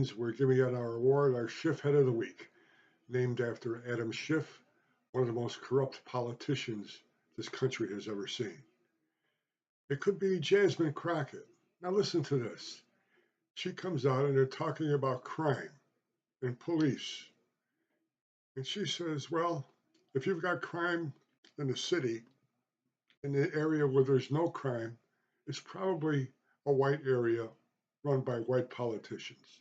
friends, we're giving out our award, our Schiffhead of the Week, named after Adam Schiff, one of the most corrupt politicians this country has ever seen. It could be Jasmine Crockett. Now listen to this. She comes out and they're talking about crime and police. And she says, well, if you've got crime in the city, in the area where there's no crime, it's probably a white area run by white politicians.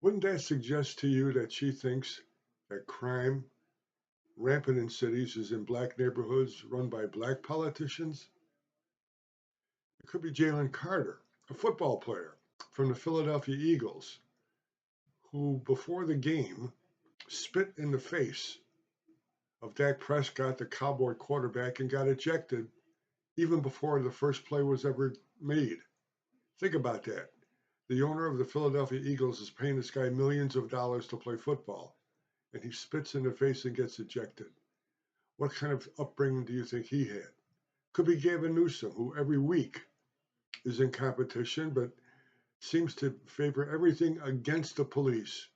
Wouldn't that suggest to you that she thinks that crime rampant in cities is in black neighborhoods run by black politicians? It could be Jalen Carter, a football player from the Philadelphia Eagles, who before the game spit in the face of Dak Prescott, the Cowboy quarterback, and got ejected even before the first play was ever made. Think about that. The owner of the Philadelphia Eagles is paying this guy millions of dollars to play football, and he spits in the face and gets ejected. What kind of upbringing do you think he had? Could be Gavin Newsom, who every week is in competition, but seems to favor everything against the police,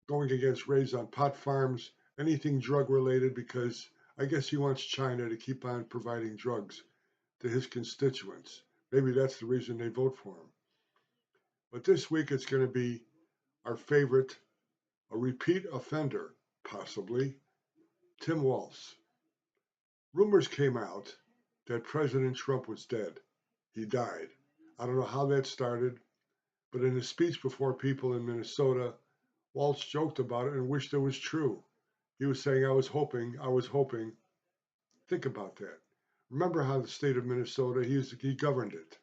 going against raids on pot farms, anything drug related, because I guess he wants China to keep on providing drugs to his constituents. Maybe that's the reason they vote for him. But this week it's going to be our favorite, a repeat offender, possibly, Tim Waltz. Rumors came out that President Trump was dead. He died. I don't know how that started, but in a speech before people in Minnesota, Waltz joked about it and wished it was true. He was saying, I was hoping. Think about that. Remember how the state of Minnesota, he governed it.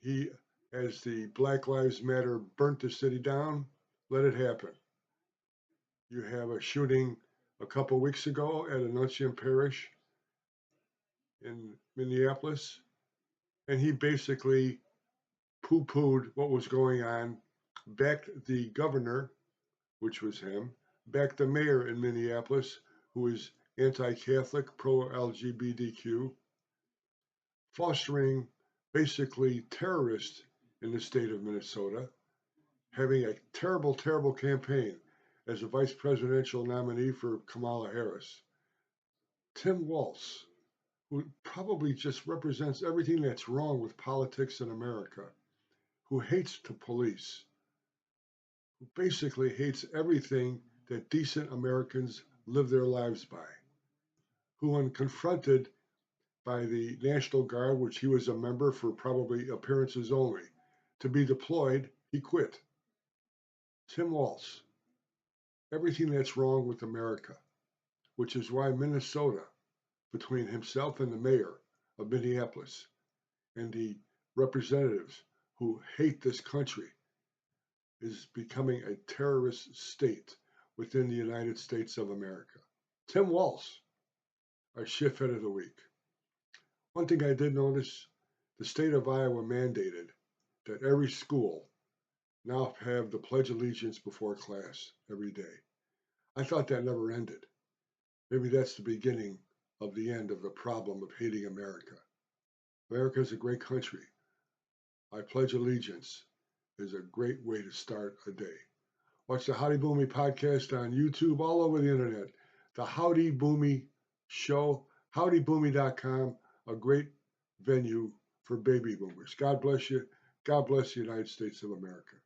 He, as the Black Lives Matter burnt the city down, let it happen. You have a shooting a couple weeks ago at Annuncium Parish in Minneapolis, and he basically poo-pooed what was going on, backed the governor, which was him, backed the mayor in Minneapolis, who is anti-Catholic, pro-LGBTQ, fostering basically terrorists in the state of Minnesota, having a terrible, terrible campaign as a vice presidential nominee for Kamala Harris. Tim Waltz, who probably just represents everything that's wrong with politics in America, who hates the police, who basically hates everything that decent Americans live their lives by, who, when confronted by the National Guard, which he was a member for probably appearances only, to be deployed, he quit. Tim Waltz, everything that's wrong with America, which is why Minnesota, between himself and the mayor of Minneapolis and the representatives who hate this country, is becoming a terrorist state within the United States of America. Tim Waltz, our Schiffhead of the Week. One thing I did notice, the state of Iowa mandated that every school now have the Pledge of Allegiance before class every day. I thought that never ended. Maybe that's the beginning of the end of the problem of hating America. America is a great country. I pledge allegiance is a great way to start a day. Watch the Howdy Boomy podcast on YouTube, all over the internet. The Howdy Boomy Show, howdyboomy.com, a great venue for baby boomers. God bless you. God bless the United States of America.